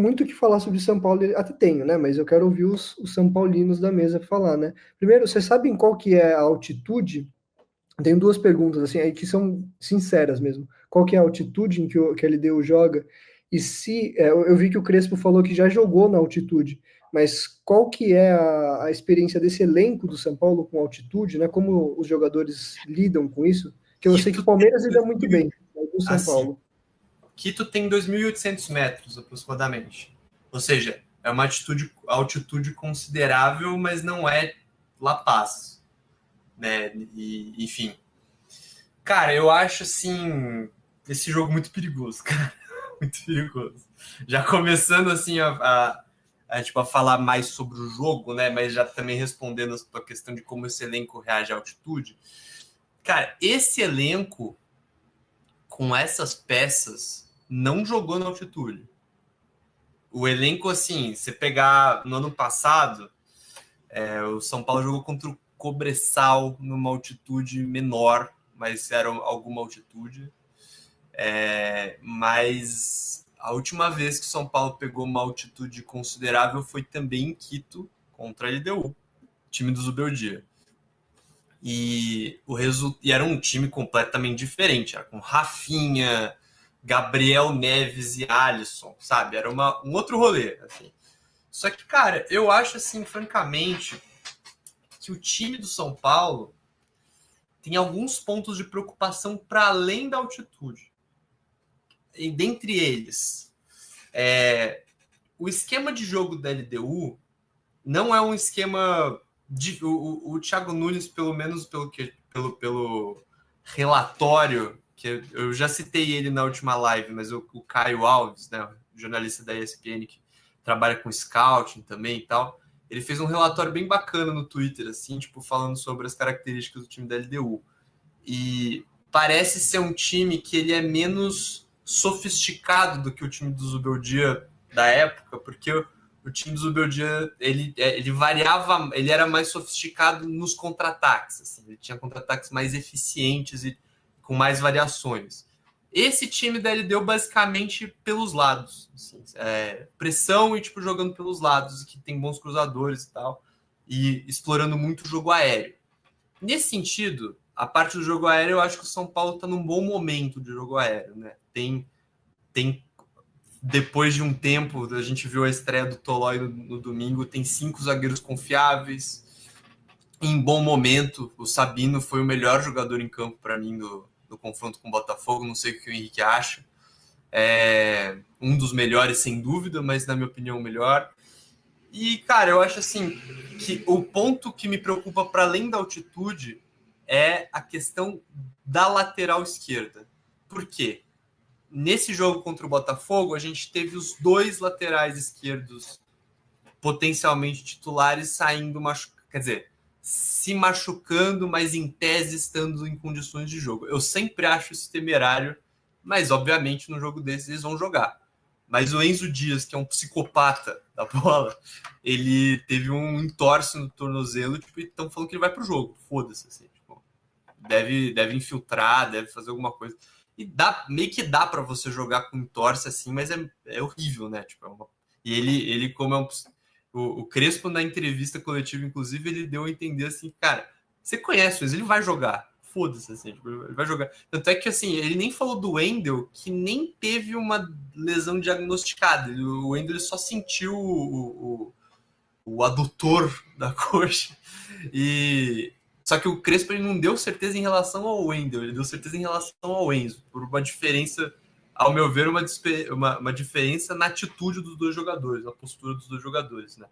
muito o que falar sobre São Paulo, até tenho, né? Mas eu quero ouvir os São Paulinos da mesa falar, né? Primeiro, vocês sabem qual que é a altitude? Tenho duas perguntas, assim, aí que são sinceras mesmo. Qual que é a altitude em que a LDU joga? E se, eu vi que o Crespo falou que já jogou na altitude, mas qual que é a experiência desse elenco do São Paulo com altitude, né? Como os jogadores lidam com isso? Que eu sei que o Quito Palmeiras lida muito tem, bem, mas o São assim, Paulo. Quito tem 2.800 metros aproximadamente. Ou seja, é uma altitude considerável, mas não é La Paz, né? E, enfim. Cara, eu acho assim esse jogo muito perigoso, cara. Muito perigoso. Já começando assim tipo, a falar mais sobre o jogo, né? Mas já também respondendo a sua questão de como esse elenco reage à altitude. Cara, esse elenco com essas peças não jogou na altitude. O elenco, assim, você pegar no ano passado, o São Paulo jogou contra o Cobressal numa altitude menor, mas era alguma altitude. Mas a última vez que o São Paulo pegou uma altitude considerável foi também em Quito, contra a LDU, time do Zubeldia. E era um time completamente diferente, era com Rafinha, Gabriel Neves e Alisson, sabe? Era um outro rolê, assim. Só que, cara, eu acho, assim, francamente, que o time do São Paulo tem alguns pontos de preocupação para além da altitude. E dentre eles, o esquema de jogo da LDU não é um esquema o Thiago Nunes, pelo menos pelo relatório, que eu já citei ele na última live, mas o Caio Alves, né, jornalista da ESPN, que trabalha com scouting também e tal, ele fez um relatório bem bacana no Twitter, assim, tipo, falando sobre as características do time da LDU. E parece ser um time que ele é menos sofisticado do que o time do Zubeldia da época, porque o time do Zubeldia, ele variava, ele era mais sofisticado nos contra-ataques, assim, ele tinha contra-ataques mais eficientes e com mais variações. Esse time da LDU basicamente pelos lados, assim, pressão e tipo jogando pelos lados, que tem bons cruzadores e tal, e explorando muito o jogo aéreo. Nesse sentido, a parte do jogo aéreo, eu acho que o São Paulo está num bom momento de jogo aéreo, né? Tem depois de um tempo, a gente viu a estreia do Tolói no domingo, tem 5 zagueiros confiáveis, em bom momento. O Sabino foi o melhor jogador em campo para mim no confronto com o Botafogo, não sei o que o Henrique acha. Um dos melhores, sem dúvida, mas na minha opinião o melhor. E, cara, eu acho assim que o ponto que me preocupa para além da altitude é a questão da lateral esquerda. Por quê? Nesse jogo contra o Botafogo, a gente teve os 2 laterais esquerdos potencialmente titulares saindo quer dizer, se machucando, mas em tese estando em condições de jogo. Eu sempre acho isso temerário, mas obviamente no jogo desses eles vão jogar. Mas o Enzo Dias, que é um psicopata da bola, ele teve um entorse no tornozelo, tipo, e estão falando que ele vai pro jogo. Foda-se, assim, tipo, deve infiltrar, deve fazer alguma coisa. E meio que dá para você jogar com entorse assim, mas é horrível, né? Tipo, e ele como é um o Crespo, na entrevista coletiva, inclusive, ele deu a entender assim, cara, você conhece o Enzo, ele vai jogar. Foda-se, assim, tipo, ele vai jogar. Tanto é que, assim, ele nem falou do Wendel, que nem teve uma lesão diagnosticada. O Wendel só sentiu o adutor da coxa. Só que o Crespo ele não deu certeza em relação ao Wendel, ele deu certeza em relação ao Enzo, por uma diferença, ao meu ver, uma diferença na atitude dos 2 jogadores, na postura dos 2 jogadores, né?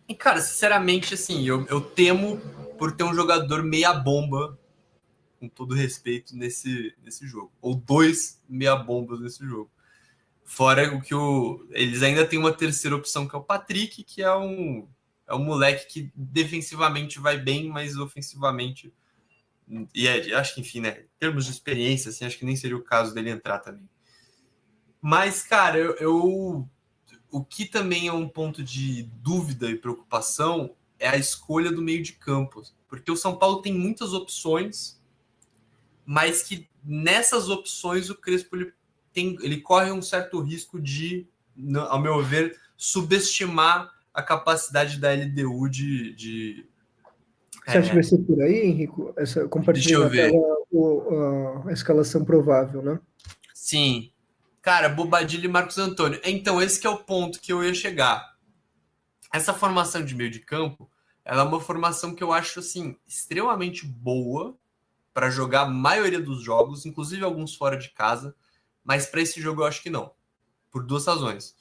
E, cara, sinceramente, assim, eu temo por ter um jogador meia bomba, com todo respeito, nesse jogo. Ou 2 meia bombas nesse jogo. Fora o que eles ainda têm uma terceira opção, que é o Patrick, que é um moleque que defensivamente vai bem, mas ofensivamente... E acho que, enfim, né? Em termos de experiência, assim, acho que nem seria o caso dele entrar também. Mas, cara, o que também é um ponto de dúvida e preocupação é a escolha do meio de campo. Porque o São Paulo tem muitas opções, mas que nessas opções o Crespo ele corre um certo risco de ao meu ver, subestimar a capacidade da LDU Você acha que vai ser por aí, Henrico? deixa Compartilhei eu na tela ver. a escalação provável, né? Sim. Cara, Bobadilha e Marcos Antônio. Então, esse que é o ponto que eu ia chegar. Essa formação de meio de campo, ela é uma formação que eu acho, assim, extremamente boa para jogar a maioria dos jogos, inclusive alguns fora de casa, mas para esse jogo eu acho que não. Por duas razões.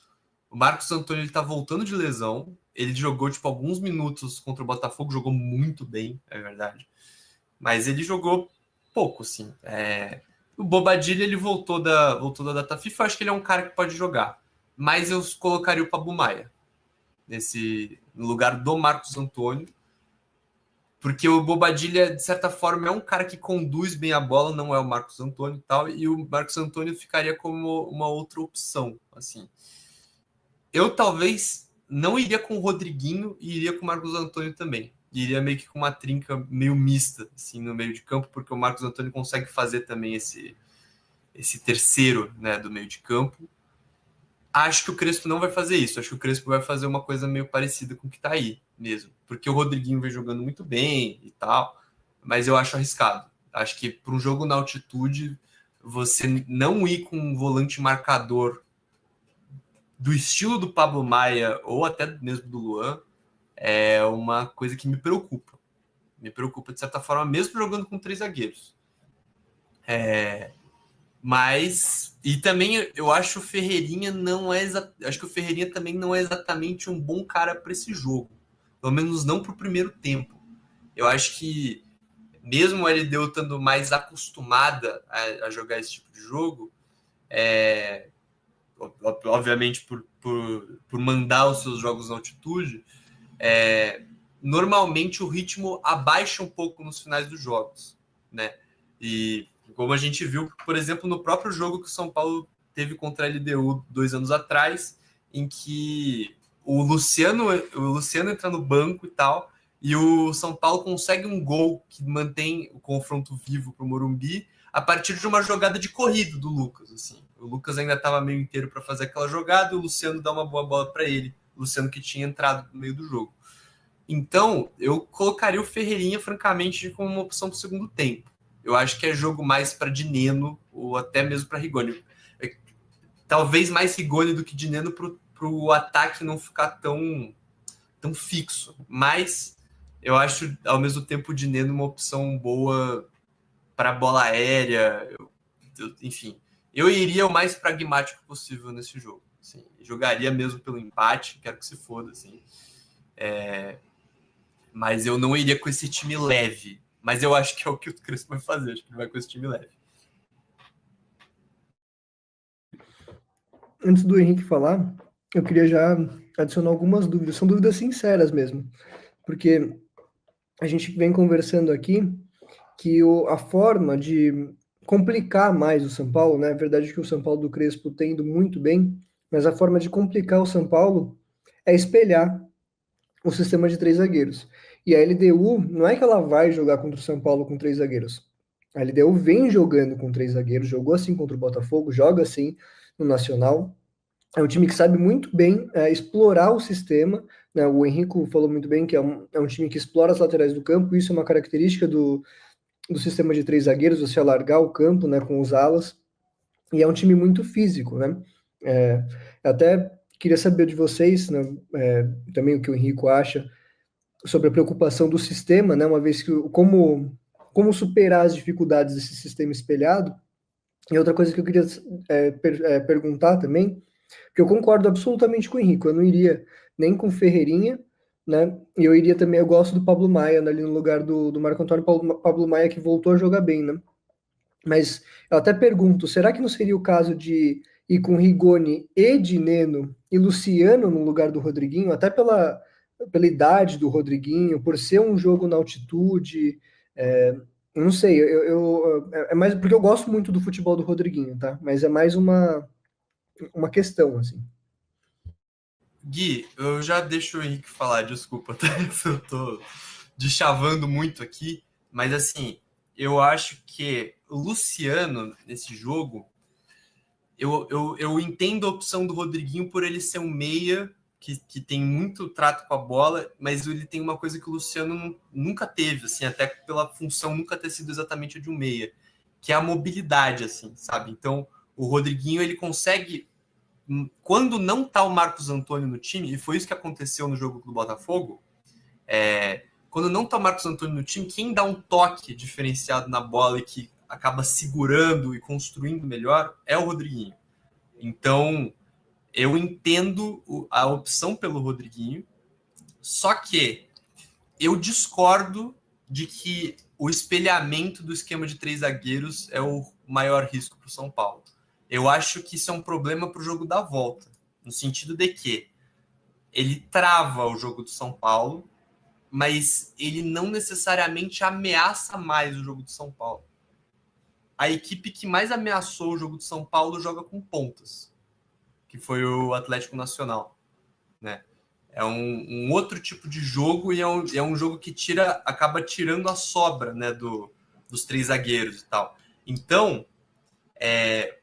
O Marcos Antônio ele tá voltando de lesão, ele jogou tipo alguns minutos contra o Botafogo, jogou muito bem, é verdade. Mas ele jogou pouco, assim. O Bobadilha ele voltou da data FIFA, eu acho que ele é um cara que pode jogar. Mas eu colocaria o Pablo Maia no lugar do Marcos Antônio, porque o Bobadilha, de certa forma, é um cara que conduz bem a bola, não é o Marcos Antônio e tal, e o Marcos Antônio ficaria como uma outra opção, assim. Eu talvez não iria com o Rodriguinho e iria com o Marcos Antônio também. Iria meio que com uma trinca meio mista, assim, no meio de campo, porque o Marcos Antônio consegue fazer também esse terceiro, né, do meio de campo. Acho que o Crespo não vai fazer isso. Acho que o Crespo vai fazer uma coisa meio parecida com o que tá aí mesmo. Porque o Rodriguinho vem jogando muito bem e tal, mas eu acho arriscado. Acho que para um jogo na altitude, você não ir com um volante marcador do estilo do Pablo Maia ou até mesmo do Luan é uma coisa que me preocupa. Me preocupa de certa forma, mesmo jogando com três zagueiros. Mas e também eu acho o Ferreirinha não é acho que o Ferreirinha também não é exatamente um bom cara para esse jogo, pelo menos não para o primeiro tempo. Eu acho que mesmo o LDU estando mais acostumada a jogar esse tipo de jogo, obviamente por mandar os seus jogos na altitude, normalmente o ritmo abaixa um pouco nos finais dos jogos, né? E como a gente viu, por exemplo, no próprio jogo que o São Paulo teve contra a LDU 2 anos atrás, em que o Luciano entra no banco e tal, e o São Paulo consegue um gol que mantém o confronto vivo para o Morumbi a partir de uma jogada de corrida do Lucas. Assim. O Lucas ainda estava meio inteiro para fazer aquela jogada e o Luciano dá uma boa bola para ele. O Luciano que tinha entrado no meio do jogo. Então, eu colocaria o Ferreirinha, francamente, como uma opção para o segundo tempo. Eu acho que é jogo mais para Dineno ou até mesmo para Rigoni. Talvez mais Rigoni do que Dineno para o ataque não ficar tão fixo. Mas eu acho, ao mesmo tempo, o Dineno uma opção boa para bola aérea. Enfim, eu iria o mais pragmático possível nesse jogo. Assim, jogaria mesmo pelo empate, quero que se foda. Assim. Mas eu não iria com esse time leve. Mas eu acho que é o que o Crespo vai fazer. Acho que ele vai com esse time leve. Antes do Henrique falar, eu queria já adicionar algumas dúvidas. São dúvidas sinceras mesmo. Porque a gente vem conversando aqui que a forma de complicar mais o São Paulo, né? É verdade que o São Paulo do Crespo tem ido muito bem, mas a forma de complicar o São Paulo é espelhar o sistema de três zagueiros. E a LDU, não é que ela vai jogar contra o São Paulo com três zagueiros. A LDU vem jogando com três zagueiros, jogou assim contra o Botafogo, joga assim no Nacional. É um time que sabe muito bem explorar o sistema. Né? O Henrico falou muito bem que é um time que explora as laterais do campo, isso é uma característica do sistema de três zagueiros, você alargar o campo né, com os alas. E é um time muito físico, né? Eu até queria saber de vocês, né, também o que o Henrico acha sobre a preocupação do sistema, né? Uma vez que como superar as dificuldades desse sistema espelhado. E outra coisa que eu queria perguntar também, que eu concordo absolutamente com o Henrique, eu não iria nem com Ferreirinha, né? E eu iria também, eu gosto do Pablo Maia ali no lugar do Marco Antônio Pablo Maia, que voltou a jogar bem, né? Mas eu até pergunto, será que não seria o caso de ir com Rigoni e Dineno e Luciano no lugar do Rodriguinho, até pela idade do Rodriguinho, por ser um jogo na altitude? Eu não sei, é mais porque eu gosto muito do futebol do Rodriguinho, tá? Mas é mais uma questão, assim. Gui, eu já deixo o Henrique falar, desculpa, tá? Eu tô deschavando muito aqui, mas assim, eu acho que o Luciano, nesse jogo, eu entendo a opção do Rodriguinho por ele ser um meia que tem muito trato com a bola, mas ele tem uma coisa que o Luciano nunca teve, assim, até pela função nunca ter sido exatamente a de um meia, que é a mobilidade, assim, sabe? Então, o Rodriguinho, ele consegue, quando não tá o Marcos Antônio no time, e foi isso que aconteceu no jogo do Botafogo, quando não tá o Marcos Antônio no time, quem dá um toque diferenciado na bola e que acaba segurando e construindo melhor é o Rodriguinho. Então, eu entendo a opção pelo Rodriguinho, só que eu discordo de que o espelhamento do esquema de 3 zagueiros é o maior risco para o São Paulo. Eu acho que isso é um problema para o jogo da volta, no sentido de que ele trava o jogo do São Paulo, mas ele não necessariamente ameaça mais o jogo do São Paulo. A equipe que mais ameaçou o jogo do São Paulo joga com pontas, que foi o Atlético Nacional, né? É um outro tipo de jogo e é um jogo que acaba tirando a sobra, né, dos 3 zagueiros e tal. Então,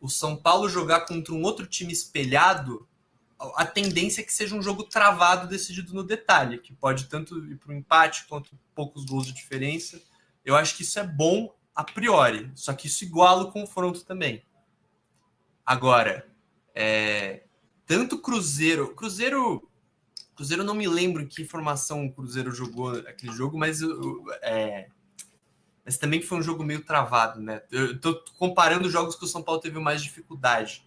o São Paulo jogar contra um outro time espelhado, a tendência é que seja um jogo travado, decidido no detalhe, que pode tanto ir para o empate quanto poucos gols de diferença. Eu acho que isso é bom a priori, só que isso iguala o confronto também. Agora, tanto Cruzeiro não me lembro em que formação o Cruzeiro jogou aquele jogo, mas também foi um jogo meio travado, né? Eu tô comparando jogos que o São Paulo teve mais dificuldade.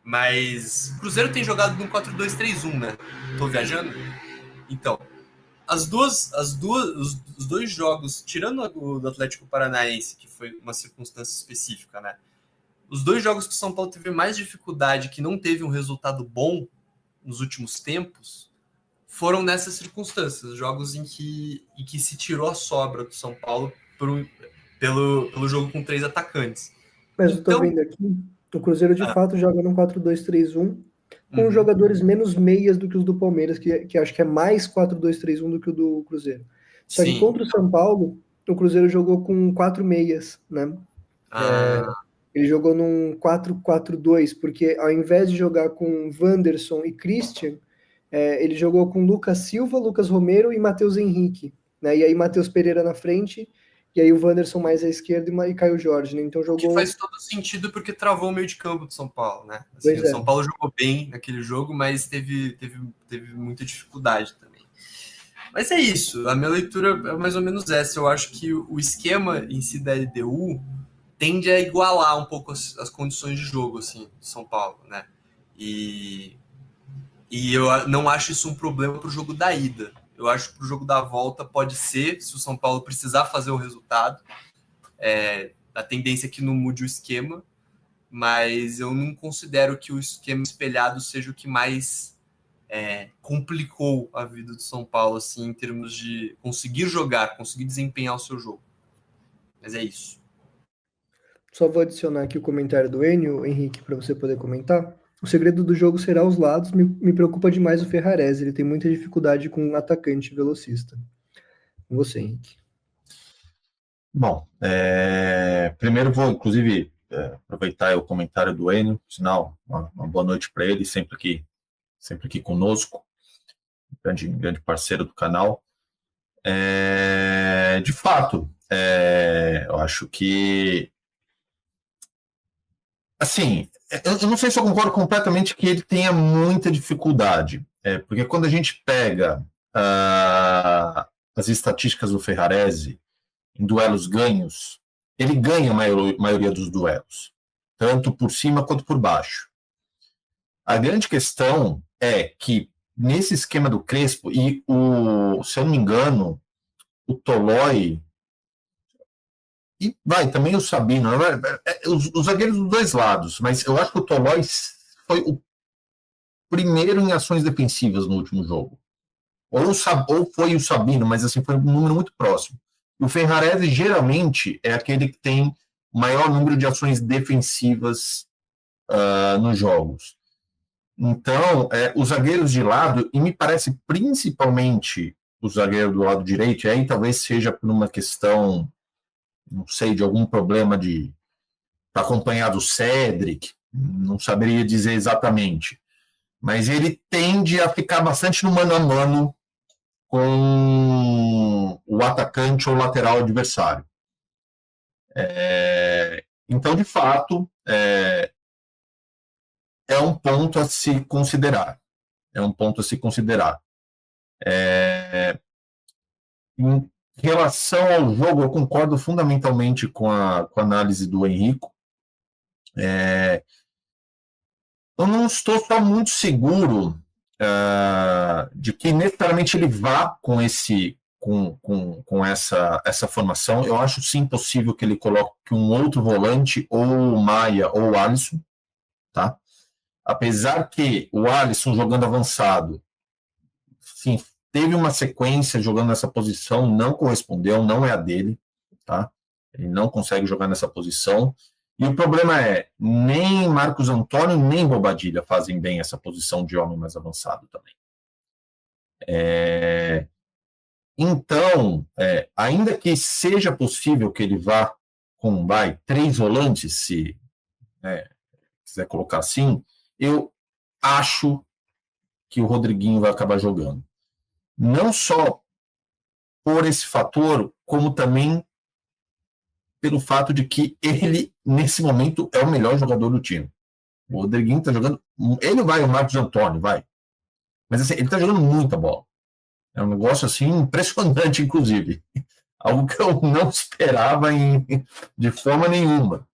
Mas o Cruzeiro tem jogado no 4-2-3-1, né? Tô viajando? Então, os dois jogos, tirando o do Atlético Paranaense, que foi uma circunstância específica, né? Os 2 jogos que o São Paulo teve mais dificuldade, que não teve um resultado bom nos últimos tempos, foram nessas circunstâncias, jogos em que se tirou a sobra do São Paulo pelo jogo com 3 atacantes. Mas eu tô vendo aqui, o Cruzeiro de fato joga num 4-2-3-1, com jogadores menos meias do que os do Palmeiras, que acho que é mais 4-2-3-1 do que o do Cruzeiro. Só que contra o São Paulo, o Cruzeiro jogou com 4 meias, né? Ele jogou num 4-4-2, porque ao invés de jogar com Wanderson e Christian, ele jogou com Lucas Silva, Lucas Romero e Matheus Henrique, né? E aí Matheus Pereira na frente, e aí o Wanderson mais à esquerda e Caio Jorge, né? Então jogou... Que faz todo sentido porque travou o meio de campo do São Paulo, né? Assim, o São Paulo jogou bem naquele jogo, mas teve muita dificuldade também. Mas é isso, a minha leitura é mais ou menos essa. Eu acho que o esquema em si da LDU tende a igualar um pouco as condições de jogo, assim, do São Paulo, né? E eu não acho isso um problema para o jogo da ida. Eu acho que para o jogo da volta pode ser, se o São Paulo precisar fazer o resultado, a tendência é que não mude o esquema, mas eu não considero que o esquema espelhado seja o que mais complicou a vida do São Paulo, assim, em termos de conseguir jogar, conseguir desempenhar o seu jogo. Mas é isso. Só vou adicionar aqui o comentário do Enio, Henrique, para você poder comentar. O segredo do jogo será os lados. Me preocupa demais o Ferrarese. Ele tem muita dificuldade com um atacante velocista. Com você, Henrique. Bom, primeiro vou, inclusive, aproveitar o comentário do Enio, sinal, uma boa noite para ele, sempre aqui conosco, grande parceiro do canal. De fato, eu acho que, assim, eu não sei se eu concordo completamente que ele tenha muita dificuldade, porque quando a gente pega as estatísticas do Ferrarese em duelos ganhos, ele ganha a maioria dos duelos, tanto por cima quanto por baixo. A grande questão é que, nesse esquema do Crespo, e se eu não me engano, o Tolói, e também o Sabino, os zagueiros dos dois lados, mas eu acho que o Tolói foi o primeiro em ações defensivas no último jogo. Ou foi o Sabino, mas assim, foi um número muito próximo. O Ferrarese geralmente é aquele que tem maior número de ações defensivas nos jogos. Então, os zagueiros de lado, e me parece principalmente o zagueiro do lado direito, e aí talvez seja por uma questão, não sei, de algum problema para acompanhar do Cédric, não saberia dizer exatamente, mas ele tende a ficar bastante no mano a mano com o atacante ou lateral adversário. Então, de fato, é um ponto a se considerar. Em relação ao jogo, eu concordo fundamentalmente com a análise do Henrico. Eu não estou só muito seguro de que necessariamente ele vá com essa formação. Eu acho sim possível que ele coloque um outro volante, ou o Maia ou o Alisson, tá? Apesar que o Alisson jogando avançado, sim, teve uma sequência jogando nessa posição, não correspondeu, não é a dele, tá? Ele não consegue jogar nessa posição. E o problema é, nem Marcos Antônio, nem Bobadilla fazem bem essa posição de homem mais avançado também. Então, ainda que seja possível que ele vá com 3 volantes, se quiser colocar assim, eu acho que o Rodriguinho vai acabar jogando. Não só por esse fator, como também pelo fato de que ele, nesse momento, é o melhor jogador do time. O Rodriguinho está jogando... Ele vai, o Marcos Antônio, vai. Mas assim, ele está jogando muita bola. É um negócio assim impressionante, inclusive. Algo que eu não esperava de forma nenhuma.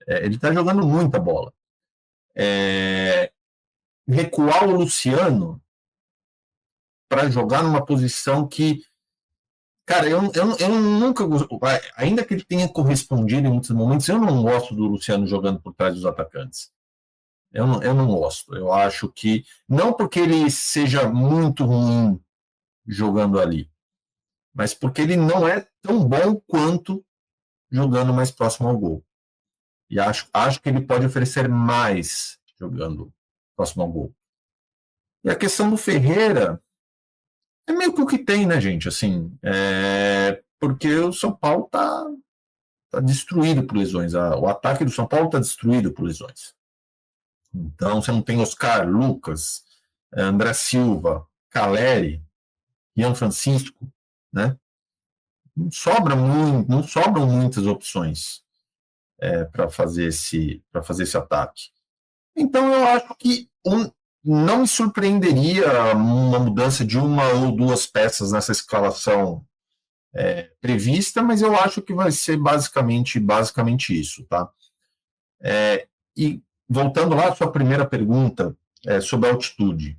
Ele está jogando muita bola. Recuar o Luciano para jogar numa posição que... Cara, eu nunca... Ainda que ele tenha correspondido em muitos momentos, eu não gosto do Luciano jogando por trás dos atacantes. Eu não gosto. Eu acho que... Não porque ele seja muito ruim jogando ali, mas porque ele não é tão bom quanto jogando mais próximo ao gol. E acho que ele pode oferecer mais jogando próximo ao gol. E a questão do Ferreira é meio que o que tem, né, gente? Assim, porque o São Paulo tá destruído por lesões. O ataque do São Paulo está destruído por lesões. Então, você não tem Oscar, Lucas, André Silva, Caleri, Ian Francisco, né? Não sobram muitas opções para fazer esse ataque. Então, eu acho que não me surpreenderia uma mudança de uma ou duas peças nessa escalação prevista, mas eu acho que vai ser basicamente isso, tá? E voltando lá à sua primeira pergunta sobre a altitude.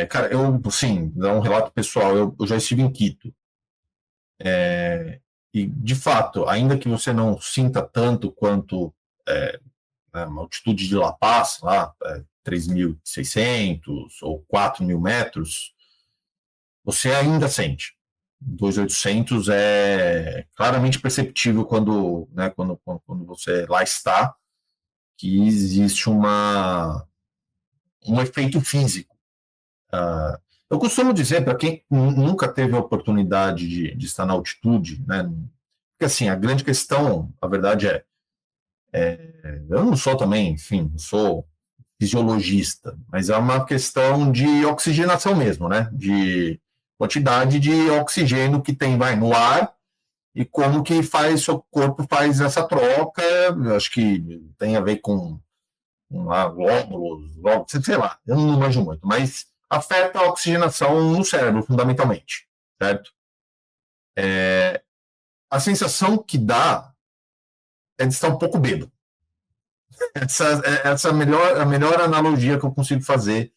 Cara, sim, dá um relato pessoal, eu já estive em Quito. E, de fato, ainda que você não sinta tanto quanto uma altitude de La Paz, lá, 3.600 ou 4.000 metros, você ainda sente. 2.800 é claramente perceptível quando você lá está, que existe um efeito físico. Eu costumo dizer, para quem nunca teve a oportunidade de estar na altitude, né, porque assim, a grande questão, a verdade eu não sou também, enfim, não sou fisiologista, mas é uma questão de oxigenação mesmo, né, de quantidade de oxigênio que tem no ar e como que seu corpo faz essa troca. Acho que tem a ver com glóbulos, sei lá, eu não manjo muito, mas afeta a oxigenação no cérebro, fundamentalmente, certo? A sensação que dá é de estar um pouco bêbado. Essa é a melhor analogia que eu consigo fazer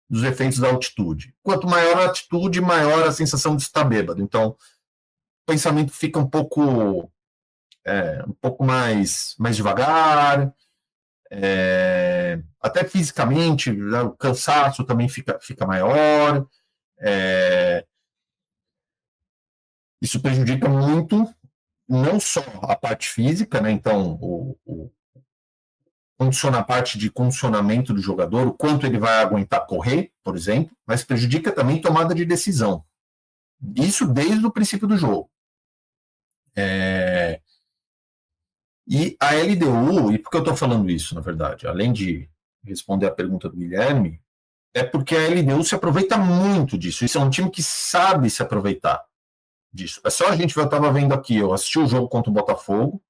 dos efeitos da altitude. Quanto maior a altitude, maior a sensação de estar bêbado. Então, o pensamento fica um pouco mais devagar, até fisicamente, né, o cansaço também fica maior. Isso prejudica muito, não só a parte física, né? Então, condiciona a parte de condicionamento do jogador, o quanto ele vai aguentar correr, por exemplo, mas prejudica também tomada de decisão. Isso desde o princípio do jogo. E a LDU, e por que eu estou falando isso, na verdade? Além de responder a pergunta do Guilherme, é porque a LDU se aproveita muito disso. Isso é um time que sabe se aproveitar disso. É só a gente, eu estava vendo aqui, eu assisti o jogo contra o Botafogo,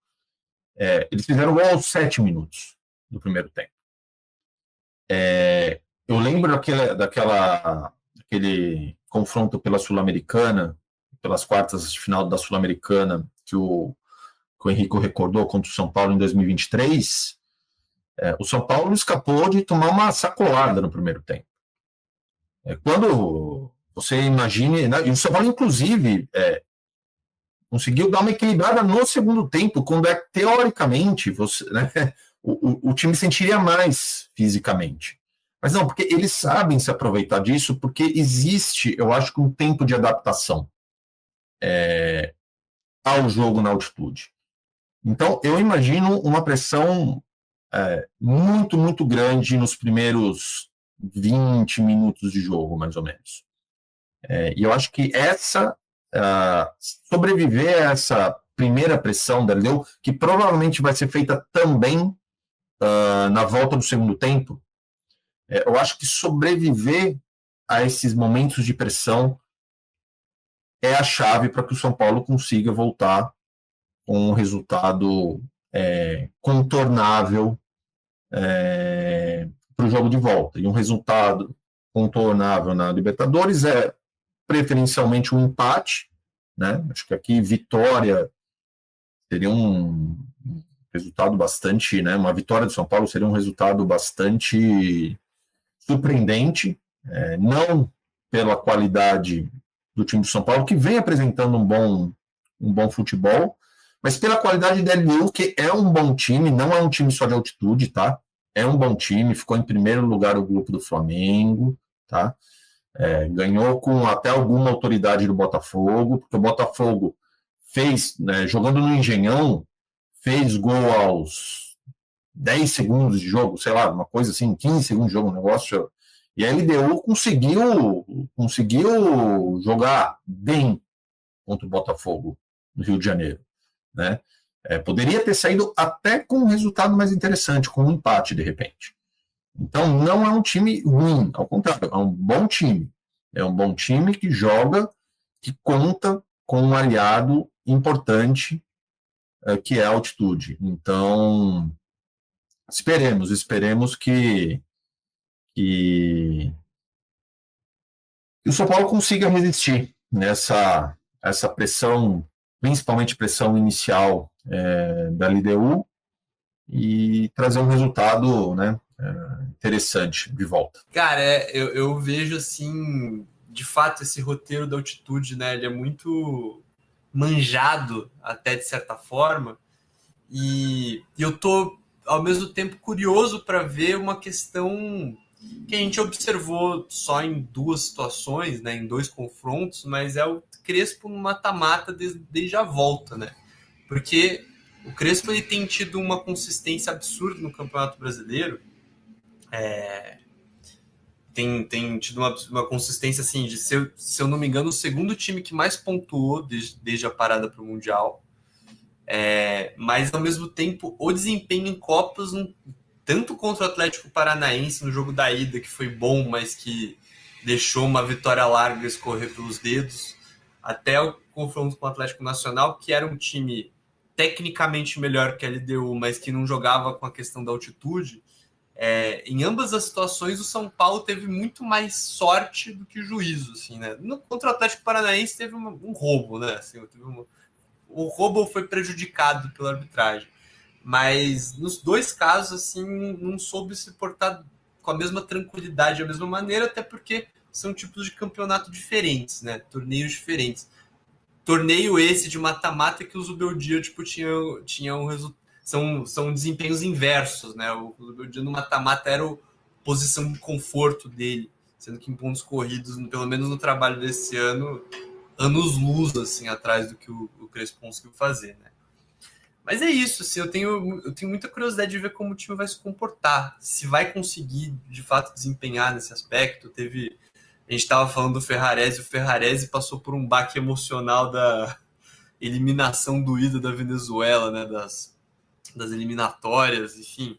eles fizeram gol aos 7 minutos do primeiro tempo. Eu lembro daquele confronto pela Sul-Americana, pelas quartas de final da Sul-Americana, que o Henrico recordou contra o São Paulo em 2023, o São Paulo escapou de tomar uma sacolada no primeiro tempo. Quando você imagine, né, e o São Paulo, inclusive, conseguiu dar uma equilibrada no segundo tempo, quando teoricamente o time sentiria mais fisicamente. Mas não, porque eles sabem se aproveitar disso, porque existe, eu acho, um tempo de adaptação ao jogo na altitude. Então, eu imagino uma pressão muito, muito grande nos primeiros 20 minutos de jogo, mais ou menos. E eu acho que sobreviver a essa primeira pressão da LDU, que provavelmente vai ser feita também na volta do segundo tempo, eu acho que sobreviver a esses momentos de pressão é a chave para que o São Paulo consiga voltar com um resultado contornável para o jogo de volta. E um resultado contornável na Libertadores é preferencialmente um empate, né? Acho que aqui vitória seria um resultado bastante, né? Uma vitória do São Paulo seria um resultado bastante surpreendente, não pela qualidade do time do São Paulo, que vem apresentando um bom futebol, mas pela qualidade da LDU, que é um bom time, não é um time só de altitude, tá? É um bom time, ficou em primeiro lugar o grupo do Flamengo, tá? Ganhou com até alguma autoridade do Botafogo, porque o Botafogo fez, né, jogando no Engenhão, fez gol aos 10 segundos de jogo, sei lá, uma coisa assim, 15 segundos de jogo, um negócio. E a LDU conseguiu jogar bem contra o Botafogo no Rio de Janeiro, né? Poderia ter saído até com um resultado mais interessante, com um empate, de repente. Então, não é um time ruim, ao contrário, é um bom time. É um bom time que joga, que conta com um aliado importante, que é a altitude. Então, esperemos que o São Paulo consiga resistir essa pressão, principalmente pressão inicial da LDU, e trazer um resultado, né, interessante de volta. Cara, eu vejo assim, de fato, esse roteiro da altitude, né, ele é muito manjado até de certa forma, e eu tô ao mesmo tempo curioso para ver uma questão que a gente observou só em duas situações, né, em dois confrontos, mas é o Crespo no mata-mata desde a volta, né? Porque o Crespo ele tem tido uma consistência absurda no Campeonato Brasileiro. Tem tido uma consistência assim de ser, se eu não me engano, o segundo time que mais pontuou desde a parada para o Mundial. Mas ao mesmo tempo o desempenho em Copas, tanto contra o Atlético Paranaense no jogo da ida, que foi bom, mas que deixou uma vitória larga escorrer pelos dedos, até o confronto com o Atlético Nacional, que era um time tecnicamente melhor que a LDU, mas que não jogava com a questão da altitude. Em ambas as situações, o São Paulo teve muito mais sorte do que juízo, assim, né? Contra o Atlético Paranaense teve um roubo, né? Assim, o roubo foi prejudicado pela arbitragem, mas nos dois casos, assim, não soube se portar com a mesma tranquilidade, da mesma maneira, até porque são tipos de campeonato diferentes, né? Torneios diferentes. Torneio esse de mata-mata que o Zubeldia, tipo, tinha um resultado. São desempenhos inversos, né? O Zubeldia no mata-mata era a posição de conforto dele, sendo que em pontos corridos, pelo menos no trabalho desse ano, anos-luz, assim, atrás do que o Crespo conseguiu fazer, né? Mas é isso, assim, eu tenho muita curiosidade de ver como o time vai se comportar, se vai conseguir, de fato, desempenhar nesse aspecto. A gente estava falando do Ferrarese, o Ferrarese passou por um baque emocional da eliminação doída da Venezuela, né, das das eliminatórias, enfim,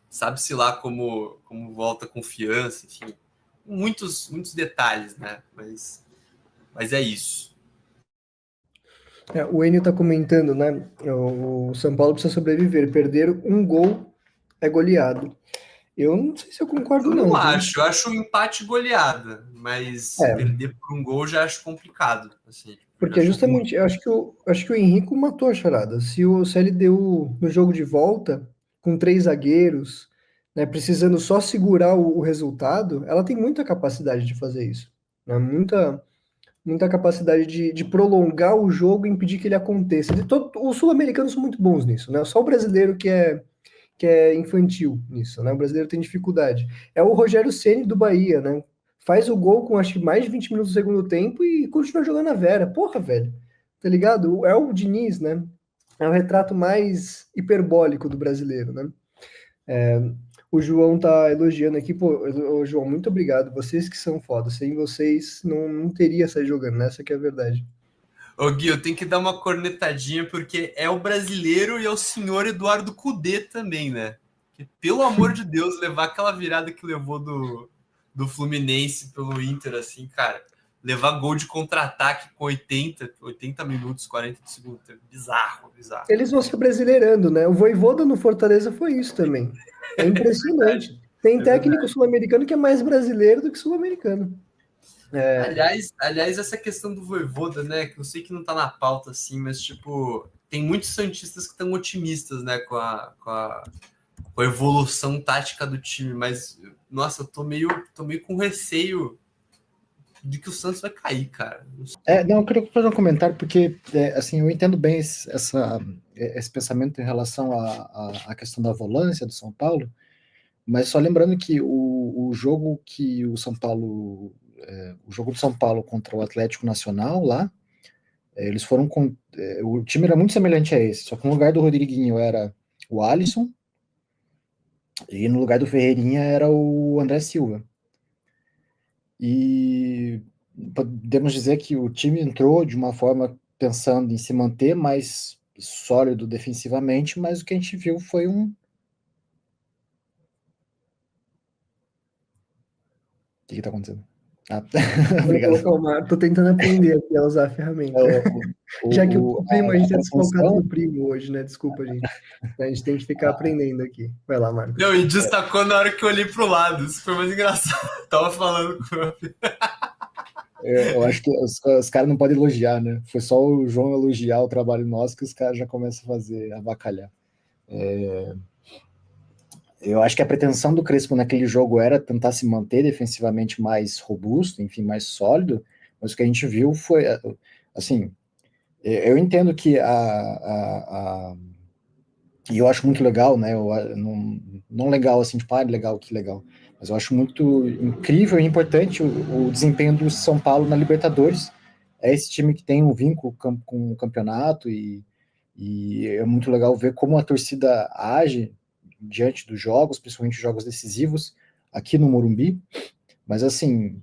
sabe-se lá como volta a confiança, enfim, muitos detalhes, né? Mas é isso. O Enio está comentando, né? O São Paulo precisa sobreviver. Perder um gol é goleado. Eu não sei se eu concordo, Eu não. não Viu? acho, eu acho um empate goleada, mas É, perder por um gol já acho complicado. Assim, já porque acho ruim. justamente, eu acho que o Henrico matou a charada. Se o LDU no jogo de volta, com três zagueiros, né, precisando só segurar o resultado, ela tem muita capacidade de fazer isso. Né? Muita capacidade de prolongar o jogo e impedir que ele aconteça. Os sul-americanos são muito bons nisso, né? Só o brasileiro que é infantil nisso, né? O brasileiro tem dificuldade. É o Rogério Ceni do Bahia, né? Faz o gol com acho que mais de 20 minutos do segundo tempo e continua jogando a Vera. Porra, velho. Tá ligado? É o Diniz, né? É o retrato mais hiperbólico do brasileiro, né? O João tá elogiando aqui, pô, João, muito obrigado. Vocês que são foda. Sem vocês não teria sair jogando, né? Essa que é a verdade. Ô Gui, eu tenho que dar uma cornetadinha porque é o brasileiro e é o senhor Eduardo Cudê também, né? Que, pelo amor de Deus, levar aquela virada que levou do Fluminense pelo Inter, assim, cara, levar gol de contra-ataque com 80 minutos, 40 de segundo tempo. Bizarro, bizarro. Eles vão se brasileirando, né? O Vojvoda no Fortaleza foi isso também. É impressionante. Tem É técnico verdade. sul-americano que é mais brasileiro do que sul-americano. Aliás, essa questão do Vojvoda, né? Que eu sei que não tá na pauta, assim, mas, tipo, tem muitos santistas que estão otimistas, né? Com a evolução tática do time, mas, nossa, eu tô meio com receio de que o Santos vai cair, cara. Não, eu queria fazer um comentário, porque, assim, eu entendo bem esse pensamento em relação à questão da volância do São Paulo, mas só lembrando que o jogo que o São Paulo, o jogo do São Paulo contra o Atlético Nacional lá, eles foram com, o time era muito semelhante a esse, só que no lugar do Rodriguinho era o Alisson, e no lugar do Ferreirinha era o André Silva. E podemos dizer que o time entrou de uma forma pensando em se manter mais sólido defensivamente, mas o que a gente viu foi um... O que está acontecendo? Vou Obrigado. colocar uma... Tô tentando aprender aqui a usar a ferramenta. Já que o primo, a gente é desfalcado do primo hoje, né? Desculpa, gente. A gente tem que ficar aprendendo aqui. Vai lá, Marcos. Não, e destacou na hora que eu olhei pro lado. Isso foi mais engraçado. Tava falando com eu acho que os caras não podem elogiar, né? Foi só o João elogiar o trabalho nosso que os caras já começam a fazer, a bacalhar. Eu acho que a pretensão do Crespo naquele jogo era tentar se manter defensivamente mais robusto, enfim, mais sólido, mas o que a gente viu foi, assim, eu entendo que e eu acho muito legal, né, não legal assim, tipo, legal, que legal, mas eu acho muito incrível e importante o desempenho do São Paulo na Libertadores. É esse time que tem um vínculo com o campeonato e é muito legal ver como a torcida age diante dos jogos, principalmente jogos decisivos, aqui no Morumbi. Mas, assim,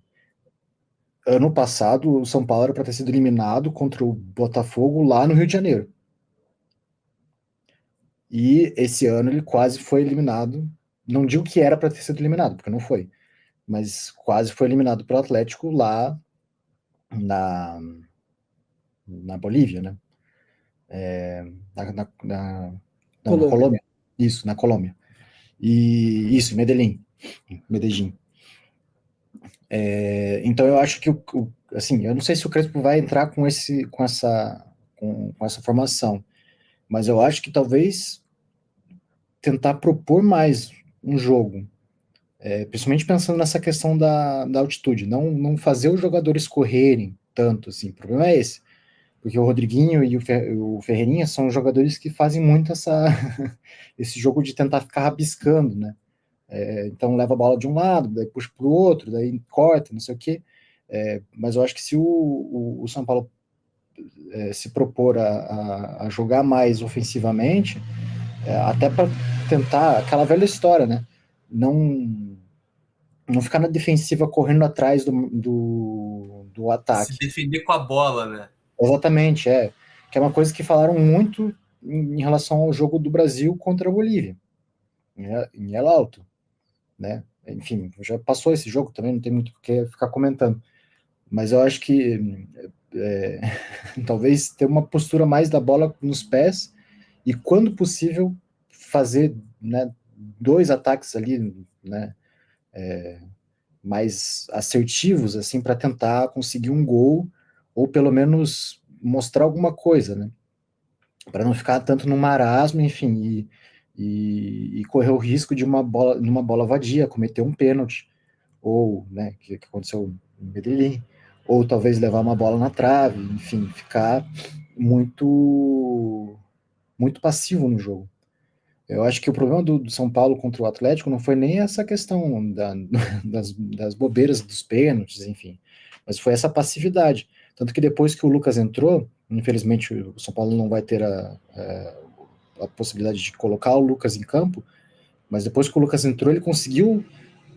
ano passado, o São Paulo era para ter sido eliminado contra o Botafogo lá no Rio de Janeiro. E esse ano ele quase foi eliminado. Não digo que era para ter sido eliminado, porque não foi. Mas quase foi eliminado pelo Atlético lá na Bolívia, né? Na Colômbia. Isso, na Colômbia. E isso, Medellín. Então eu acho que assim, eu não sei se o Crespo vai entrar com essa formação, mas eu acho que talvez tentar propor mais um jogo, principalmente pensando nessa questão da altitude, não fazer os jogadores correrem tanto, assim, o problema é esse, porque o Rodriguinho e o Ferreirinha são jogadores que fazem muito esse jogo de tentar ficar rabiscando, né? Então leva a bola de um lado, daí puxa para o outro, daí corta, não sei o quê. Mas eu acho que se o São Paulo se propor a jogar mais ofensivamente, até para tentar aquela velha história, né? Não ficar na defensiva correndo atrás do ataque. se defender com a bola, né? Exatamente, que é uma coisa que falaram muito em relação ao jogo do Brasil contra a Bolívia, em El Alto, né? Enfim, já passou esse jogo também, não tem muito o que ficar comentando. Mas eu acho que talvez ter uma postura mais da bola nos pés e, quando possível, fazer, né, 2 ataques ali, né, mais assertivos, assim, para tentar conseguir um gol ou pelo menos mostrar alguma coisa, né, para não ficar tanto no marasmo, enfim, e correr o risco de numa bola vadia, cometer um pênalti, ou, né, que aconteceu em Medellín, ou talvez levar uma bola na trave, enfim, ficar muito muito passivo no jogo. Eu acho que o problema do São Paulo contra o Atlético não foi nem essa questão das bobeiras dos pênaltis, enfim, mas foi essa passividade. Tanto que depois que o Lucas entrou, infelizmente o São Paulo não vai ter a possibilidade de colocar o Lucas em campo, mas depois que o Lucas entrou, ele conseguiu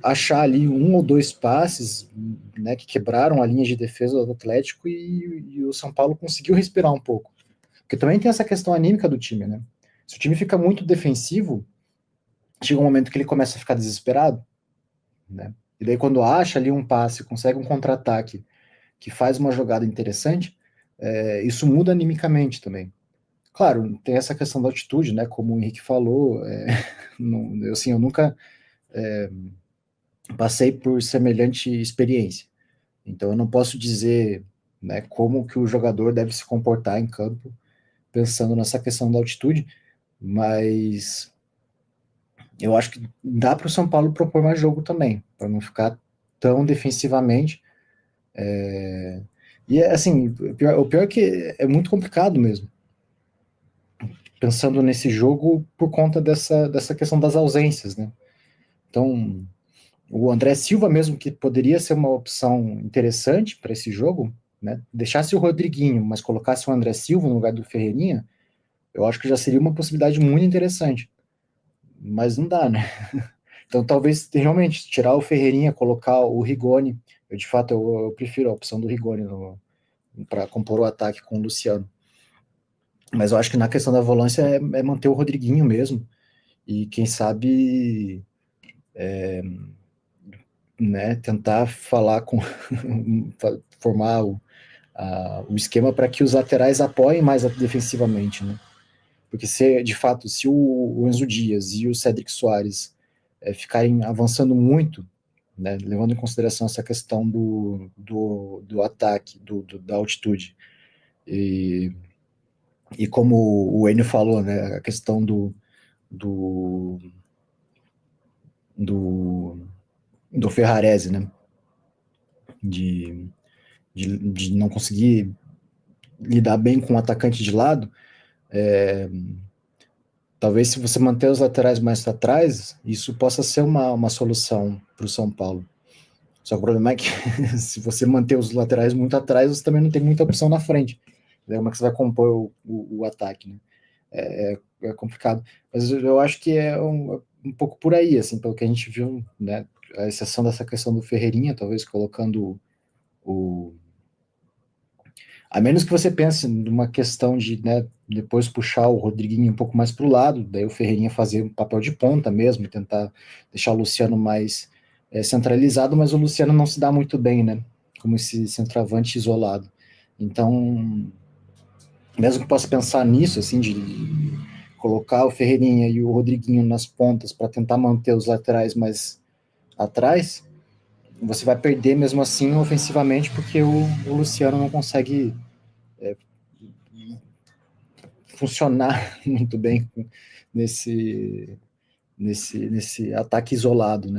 achar ali 1 ou 2 passes, né, que quebraram a linha de defesa do Atlético e o São Paulo conseguiu respirar um pouco. Porque também tem essa questão anímica do time, né? Se o time fica muito defensivo, chega um momento que ele começa a ficar desesperado, né? E daí quando acha ali um passe, consegue um contra-ataque que faz uma jogada interessante, isso muda animicamente também. Claro, tem essa questão da altitude, né? Como o Henrique falou, eu nunca passei por semelhante experiência. Então eu não posso dizer, né, como que o jogador deve se comportar em campo pensando nessa questão da altitude, mas eu acho que dá para o São Paulo propor mais jogo também, para não ficar tão defensivamente. E assim, o pior é que é muito complicado mesmo, pensando nesse jogo por conta dessa questão das ausências, né? Então, o André Silva mesmo, que poderia ser uma opção interessante para esse jogo, né? Deixasse o Rodriguinho, mas colocasse o André Silva no lugar do Ferreirinha, eu acho que já seria uma possibilidade muito interessante. Mas não dá, né? Então talvez realmente tirar o Ferreirinha, colocar o Rigoni. Eu de fato eu prefiro a opção do Rigoni para compor o ataque com o Luciano. Mas eu acho que na questão da volância é manter o Rodriguinho mesmo. E quem sabe né, tentar falar com formar o esquema para que os laterais apoiem mais defensivamente, né? Porque se de fato se o Enzo Dias e o Cédric Soares ficarem avançando muito, né, levando em consideração essa questão do ataque, da altitude, e como o Enio falou, né, a questão do, do Ferrarese, né, de não conseguir lidar bem com o atacante de lado, talvez se você manter os laterais mais atrás, isso possa ser uma solução para o São Paulo. Só que o problema é que se você manter os laterais muito atrás, você também não tem muita opção na frente. Como é que você vai compor o ataque, né? É complicado. Mas eu acho que é um pouco por aí, assim, pelo que a gente viu, né? A exceção dessa questão do Ferreirinha, talvez colocando a menos que você pense numa questão de, né, depois puxar o Rodriguinho um pouco mais para o lado, daí o Ferreirinha fazer um papel de ponta mesmo, tentar deixar o Luciano mais centralizado, mas o Luciano não se dá muito bem, né, como esse centroavante isolado. Então, mesmo que possa pensar nisso, assim, de colocar o Ferreirinha e o Rodriguinho nas pontas para tentar manter os laterais mais atrás, você vai perder mesmo assim ofensivamente, porque o Luciano não consegue funcionar muito bem nesse ataque isolado, né?